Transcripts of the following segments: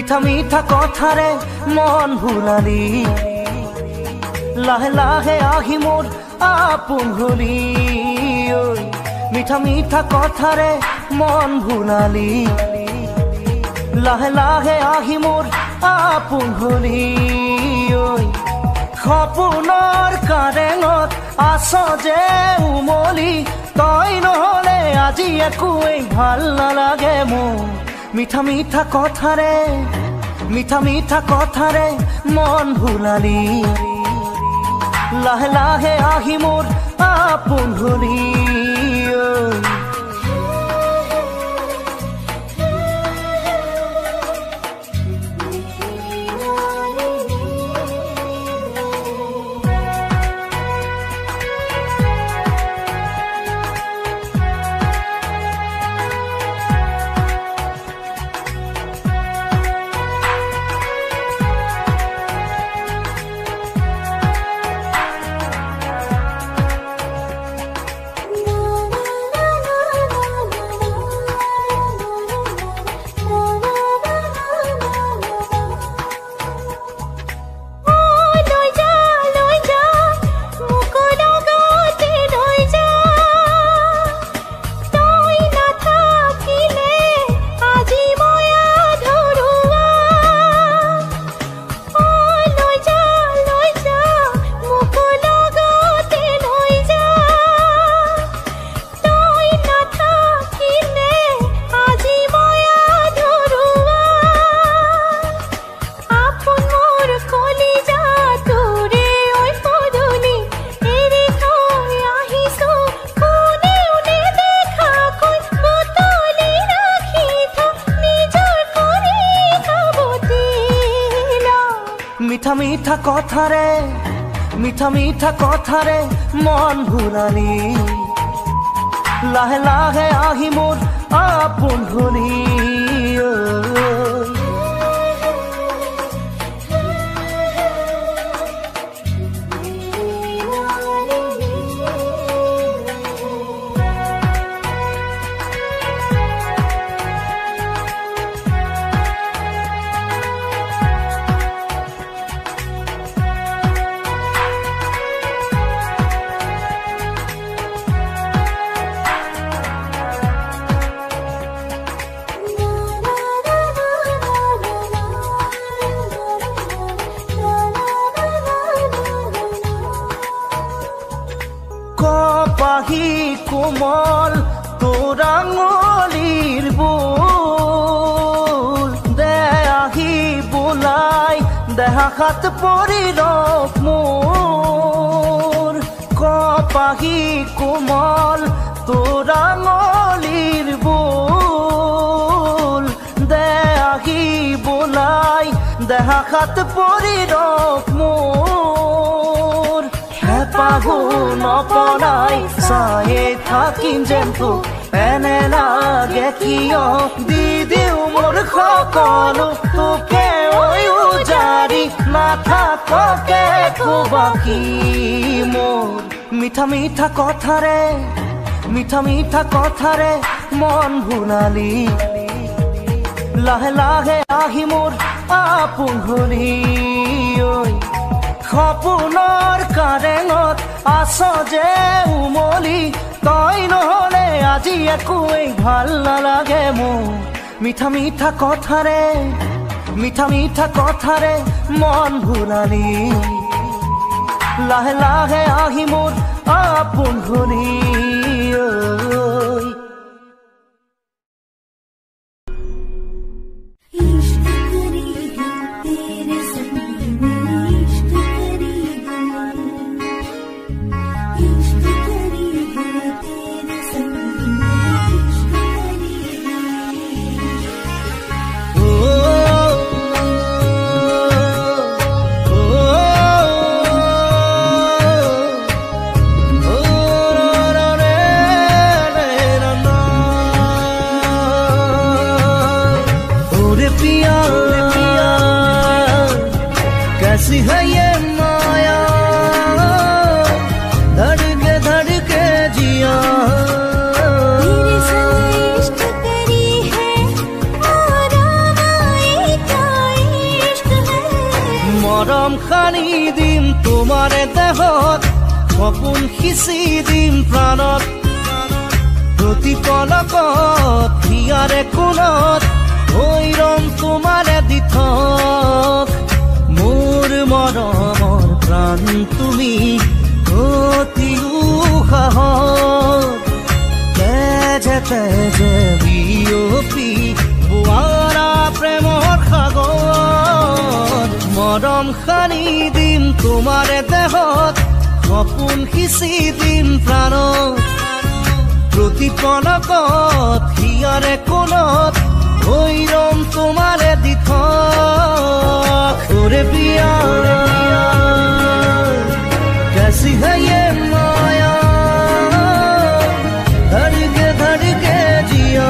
মিঠা মিঠা কথারে মন ভুলালি লাহে লাহে আহি মোর আপোন হলি মিঠা মিঠা কথারে মন ভুলালি লাহে লাহে আহি মোর আপোন হলি সপোনৰ কাৰেঙত আছ যে উমলি তই নহলে আজি একোৱেই ভাল নালাগে মোৰ মিঠা মিঠা কথাৰে মন ভুলালি লাহে লাহে আহি মোৰ আপোন হলি মিঠা মিঠা কথারে মন ভুলালি লাহে লাহে আহি মোর আপোন হলি কোমল তোর আঙুলির বুল দে আহি বোলাই দেহা হাত পরিল মোর কপাহি কোমল তোর আঙুলির বুল দে আহি বোলাই দেহা হাত পরিল মোর পাগুন অপনাই চায়ে থাকিম যেন তোক এনে লাগে কিয় দি দিও মোৰ সকলো তোকে উজাৰি নাথাকে বাকী মোৰ মিঠা মিঠা কথাৰে মন ভুলালি লাহে লাহে আহি মোৰ আপোন হলি সপোনৰ কাৰেঙত আছ যে উমলি তই নহলে আজি একোৱেই ভাল নালাগে মোৰ মিঠা মিঠা কথাৰে মন ভুলালি লাহে লাহে আহি মোৰ আপোন হলি कैसी है ये माया धड़के जिया तेरे संग इश्क करी है और आए क्या মৰম সানি দিম তোমাৰে দেহত সপোন সিঁচি দিম প্ৰাণত প্ৰতি পলকত হিয়াৰে কোণত হৈ ৰম তোমাৰে দিঠক মোৰ মৰমৰ প্ৰাণ তুমি অতি উশাহত তেজে তেজে বিয়পি বোৱাৰা প্ৰেমৰ সাগৰ মৰম সানি দিম তোমাৰে দেহত সপোন সিঁচি দিম প্ৰাণত প্ৰতি পলকত হিয়াৰে কোণত হৈ ৰম তোমাৰে দিঠক ওৰে পিয়া कैसी है ये माया धड़के धड़के जिया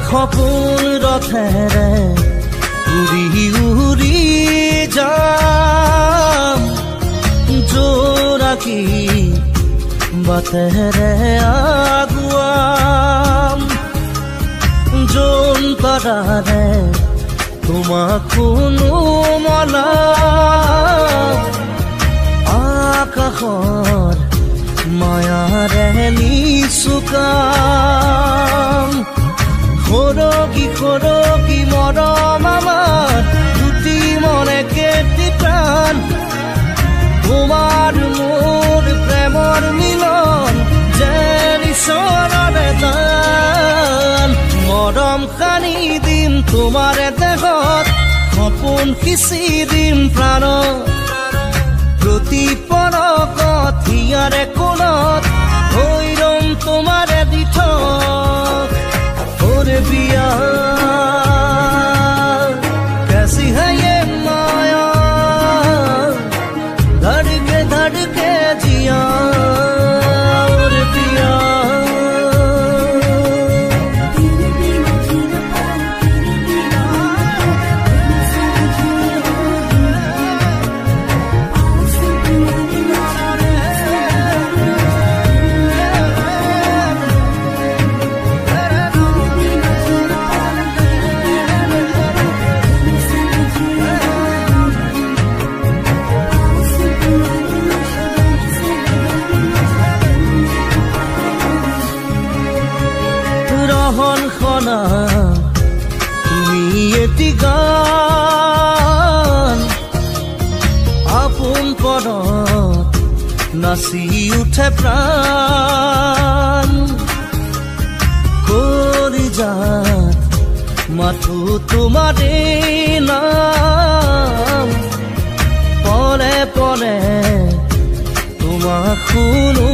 সপোন ৰথেৰে উৰি উৰি যাম জোৰাকি বাটেৰে আগুৱাম যোন তৰাৰে তোমাক কোনো মলা আকাশৰ মায়াৰে নিচুকাম খৰকি খৰকি মৰম আমাৰ দুটি মনে কেটি প্ৰাণ তোমাৰ মোৰ প্ৰেমৰ মিলন যেন ঈশ্বৰৰে দান মৰম সানি দিম তোমাৰে দেহত সপোন সিঁচি দিম প্ৰাণত প্ৰতি পলকত হিয়াৰে কোণত হৈ ৰম তোমাৰে দিঠক ওরে পিয়া कैसी है ये माया धड़के धड़के जिया ओरे पिया তুমি এটি গান আপোন পদত নাচি উঠে প্ৰাণ কৰি যাত মাথো তোমাৰে নাম পলে পলে তোমাক শুনো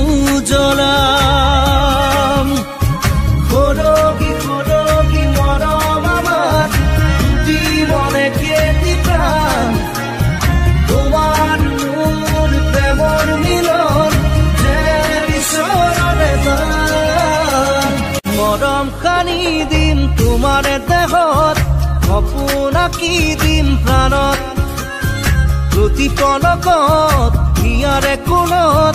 জ্বলাম খৰকি খৰকি মৰম আমাৰ দুটি মনে কেটি প্ৰাণ তোমাৰ মোৰ প্ৰেমৰ মিলন যেন ঈশ্বৰৰে দান মৰম সানি দিম তোমাৰে দেহত সপোন আঁকি দিম প্ৰাণত প্ৰতি পলকত হিয়াৰে কোণত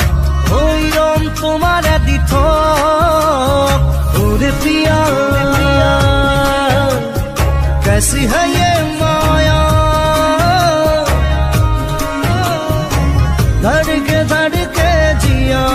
হৈ ৰম তোমাৰে দিঠক ओरे पिया कैसी है ये माया धड़के धड़के जिया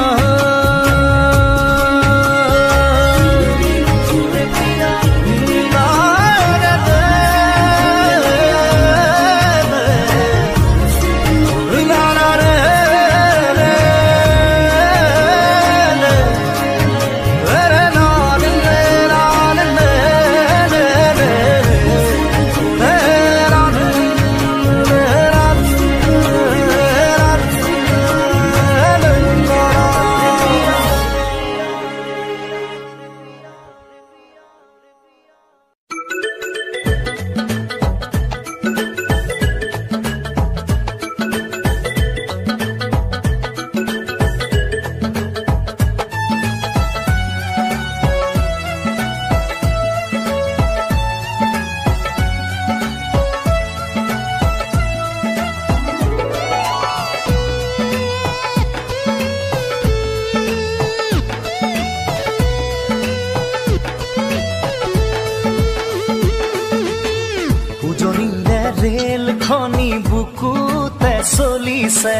উজনিৰে ৰেল খনি বুকুতে চলিছে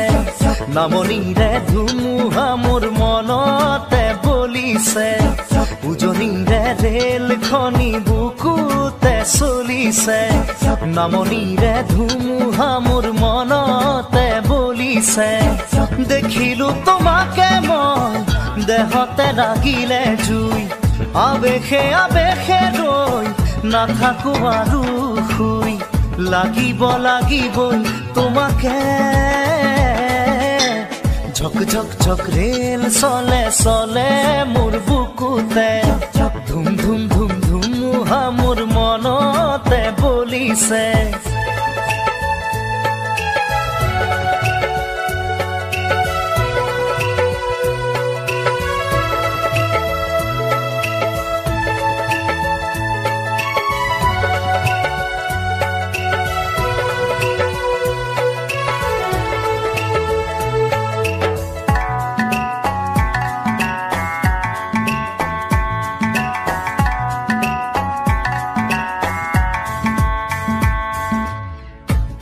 নামনিৰে ধুমুহা মোৰ মনতে বলিছে উজনিৰে ৰেল খনি বুকুতে চলিছে নামনিৰে ধুমুহা মোৰ মনতে বলিছে দেখিলো তোমাকে মই দেহতে লাগিলে জুই আবেশে আবেশে ৰৈ নাথাকো আৰু শুই লাগিবই তোমাকে ঝক ঝক ঝক ৰেল চলে চলে মোৰ বুকুতে ধুম ধুম ধুম ধুমুহা মোৰ মনতে বলিছে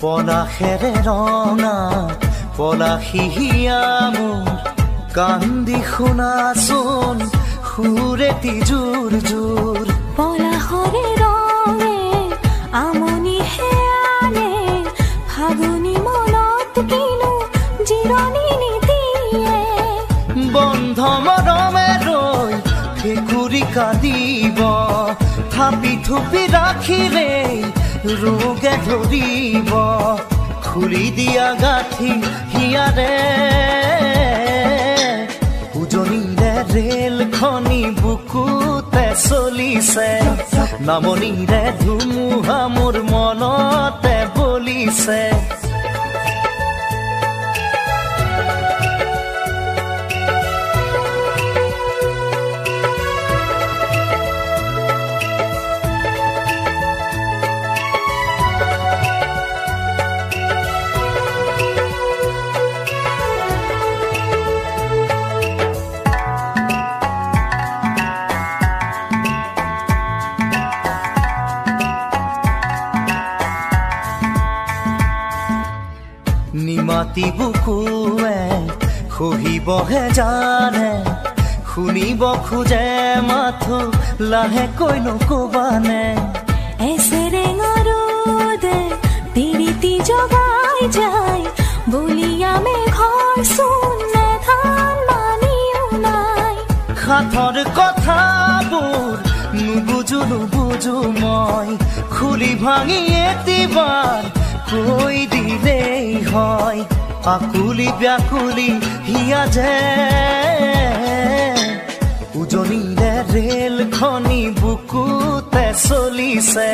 পলাশেৰে ৰঙা পলাশিয়া মোৰ কান্দি শুনাচোন সুৰেতি জোৰ জোৰ পলাশৰে ৰঙে আমনি হেয়ালে ফাগুনি মনত কিনো জিৰণি নিদিয়ে বন্ধ মৰমে ৰৈ ভেকুৰি কান্দিব থাপি থুপি ৰাখিলে ৰোগে ধৰিব খুলি দিয়া গাঁঠি হিয়াৰে উজনিৰে ৰেল খনি বুকুতে চলিছে নামনিৰে ধুমুহা মোৰ মনতে বলিছে নিমাতি বুকুৱে খহিবহে জানে শুনিব খোজে মাথো লাহেকৈ নকবানে এছেৰেঙাৰো দে তিৰিতি জগাই যায় বলিয়া মেঘৰ চোনে ধান মানিও নাই সাথৰ কথাবোৰ নুবুজো মই খুলি ভাঙি এতিবাৰ কৈ দিলেই হয় আকুলি ব্যাকুলি হিয়া যে উজনিৰে ৰেল খনি বুকুতে চলিছে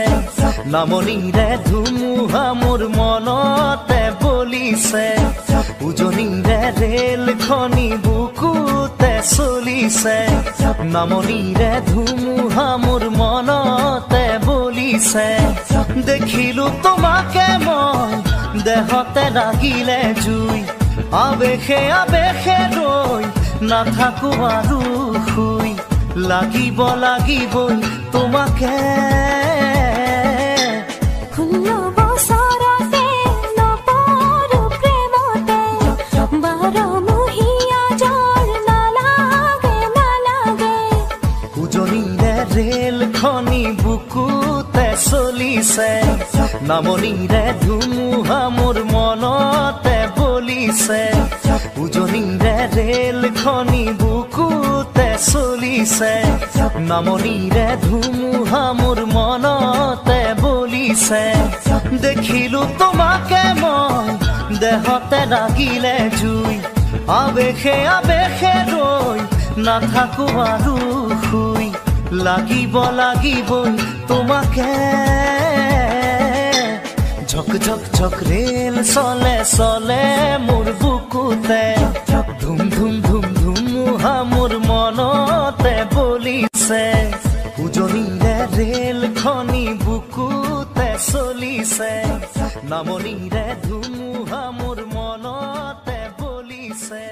নামনিৰে ধুমুহা মোৰ মনতে বলিছে উজনিৰে ৰেল খনি বুকুতে চলিছে নামনিৰে ধুমুহা মোৰ মনতে বলিছে দেখিলো তোমাকে মই দেহতে লাগিলে জুই আবেশে আবেশে ৰৈ নাথাকো আৰু শুই লাগিবই তোমাকে ৰেল খনি বুকুতে চলিছে নামনিৰে ধুমুহা মোৰ মনতে বলিছে উজনিৰে ৰেল খনি বুকুতে চলিছে নামনিৰে ধুমুহা মোৰ মনতে বলিছে দেখিলো তোমাকে মই দেহতে লাগিলে জুই আবেশে আবেশে ৰৈ নাথাকো আৰু শুই লাগিবই তোমাকে ঝক ঝক ঝক ৰেল চলে চলে মোৰ বুকুতে ধুম ধুম ধুম ধুমুহা মোৰ মনতে বলিছে উজনিৰে ৰেল খনি বুকুতে চলিছে নামনিৰে ধুমুহা মোৰ মনতে বলিছে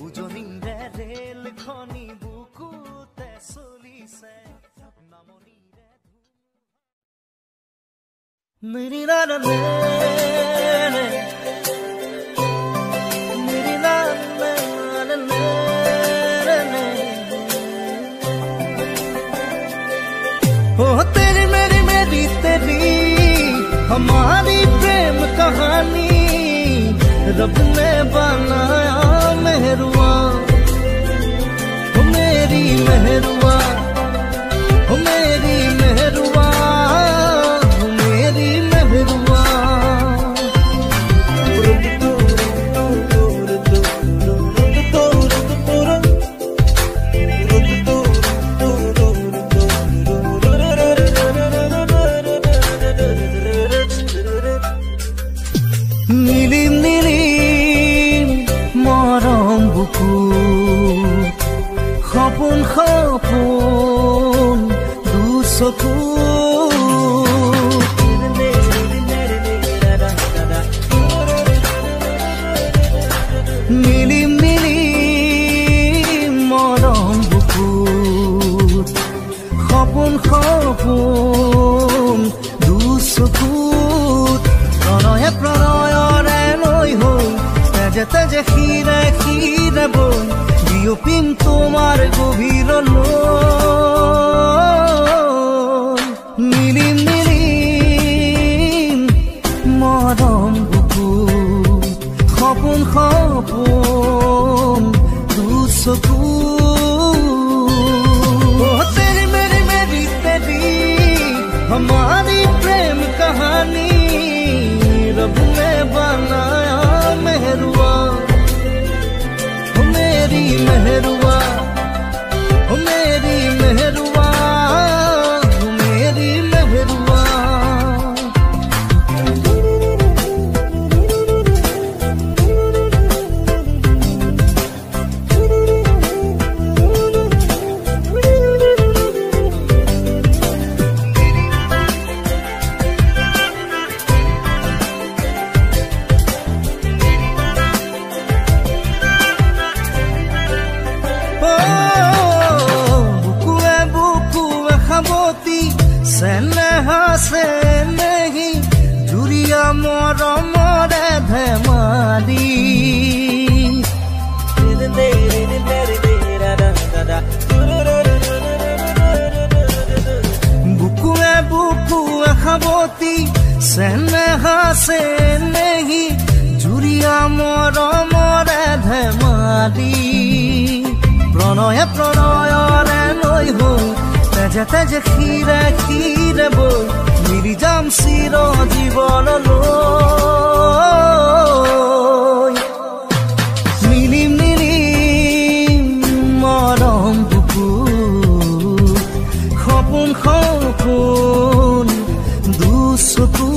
উজনিৰে ৰেল খনি বুকুতে চলিছে নামনিৰে तेरी मेरी मेरी तेरी हमारी प्रेम कहानी रब ने बनाया मेहरुआ, मेरी मेहरुआ, मेरी मेहरुआ, मेरी मेहरुआ। নীলি নীলি মরম বুকু সপোন সপোন দুচকু নীলি নীলি মরম বুকু সপোন সপোন দুচকু প্ৰণয়ে প্ৰণয়ৰে লৈ হৈ তেজে তেজে শিৰে শিৰে বৈ বিয়পিম তোমাৰ গভীৰলৈ। নীলিম নীলিম মৰম বুকু সপোন সপোন দুচকু तेरी मेरी मेरी तेरी हमारी प्रेम कहानी रब ने बनाया मेहरुआ, मेरी मेहरुआ, मेरी मेहरुआ, मेरी मेहरुआ। सेनेहा से नहीं जुरिया मरमरे धेमाली बुकुए बुकुए खाबती सेनेहा से नहीं जुरिया मरमरे धेमाली प्रणये प्रणयरे লৈ হৈ তেজে তেজে শিৰে শিৰে বৈ মিলি যাম চিৰ জীৱনলৈ। মিলিম মিলিম মৰম বুকু সপোন সপোন দুচকু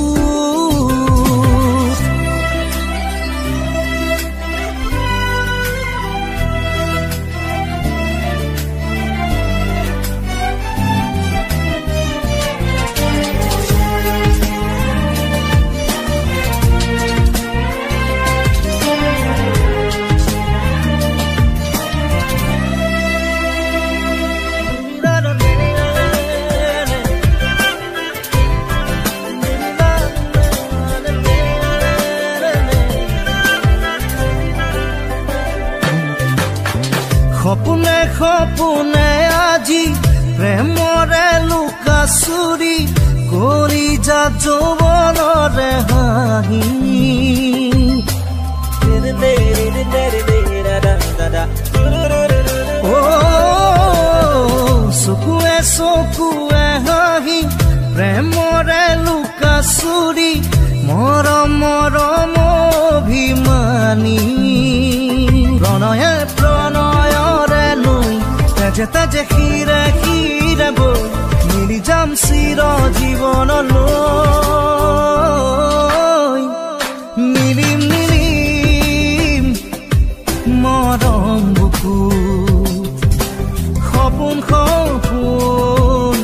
সপোনে সপোনে আজি প্ৰেমৰে লুকা চুৰি কৰি যা যৌৱনৰে হাঁহি চকুৱে চকুৱে হাঁহি প্ৰেমৰে লুকা চুৰি মৰম মৰম অভিমানী প্ৰণয়ে প্ৰণয়ৰে লৈ তেজে তেজে শিৰে শিৰে বৈ মিলি যাম চিৰ জীৱনলৈ। মিলিম মিলিম মৰম বুকু সপোন সপোন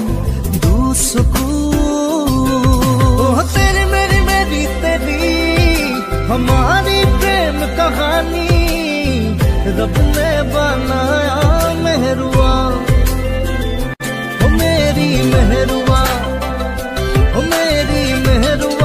দুচকু तेरी मेरी मेरी तेरी हमारी प्रेम कहानी रब ने बनाया मेहरुआ, मेरी मेहरुआ, मेरी मेहरुआ।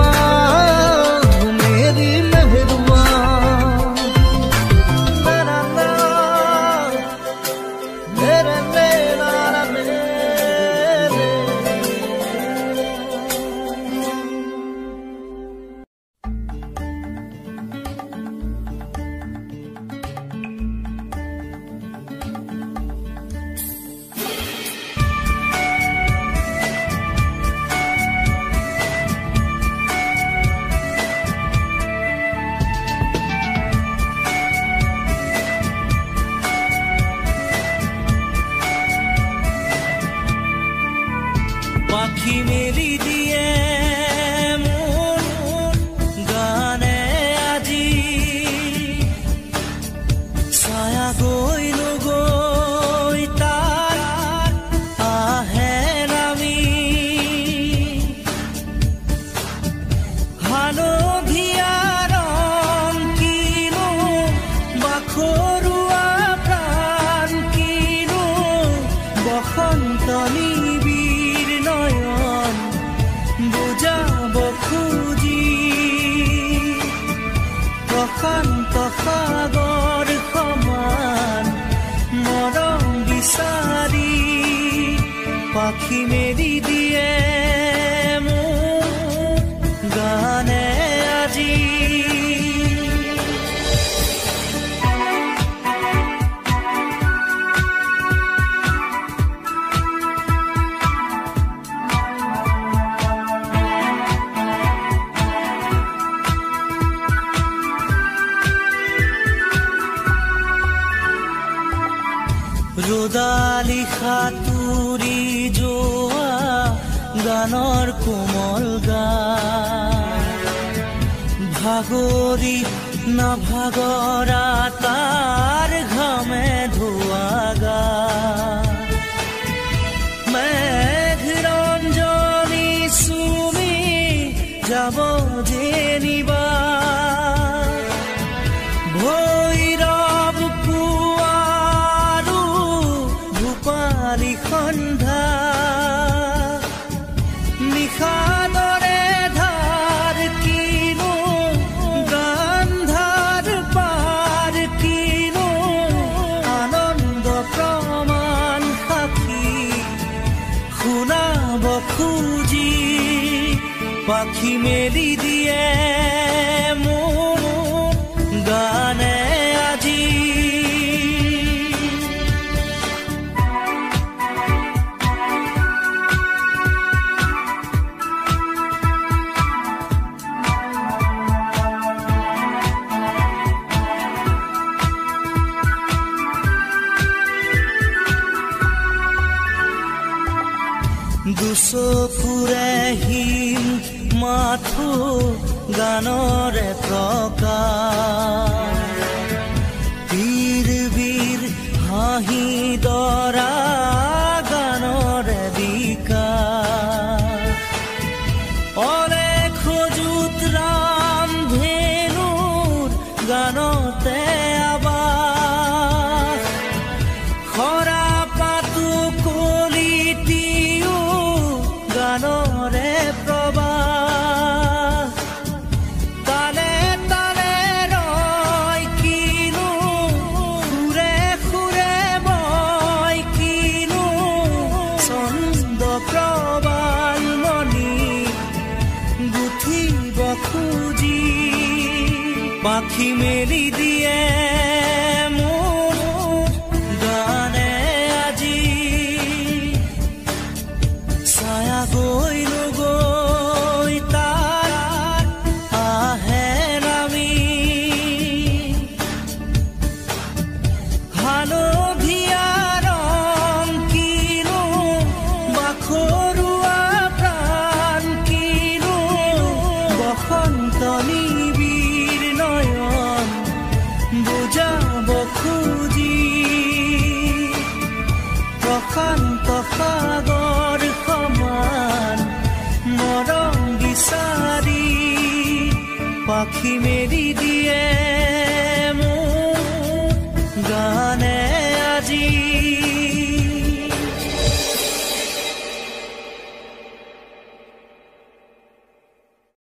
পাখি মেলি দিয়ে মোৰ গানে আজি। ৰ'দালি সাঁতুৰি যোৱা গানৰ কোমল গান, ভাগৰি নাভাগৰা তাৰ ঘামে ধোৱা গান, মেঘ ৰঞ্জনী চুমি যাব যেনিবা ভৈৰৱ ভূপালী সন্ধ্যা, নিশাদৰে ধাৰ কিনো গান্ধাৰ পাৰ কিনো আনন্দ প্ৰমাণ সাক্ষী শুনাব খুজি পাখি মেলি দিয়ে মোৰ গানে আজি। দুচকুৰে হিম মাথো গানৰে প্ৰকাশ, বীৰ বীৰ হাঁহি দৰা গানৰে বিকাশ, অলেখ যুত ৰাম ধেনুৰ গানতে আবাস, খৰা পাতো কলিটিও গানৰে প্ৰবাহ, তালে তালে ৰয় কিনো সুৰে সুৰে বয় কিনো ছন্দ প্ৰবাল মণি গুঠিব খুজি পাখি মেলি দিয়ে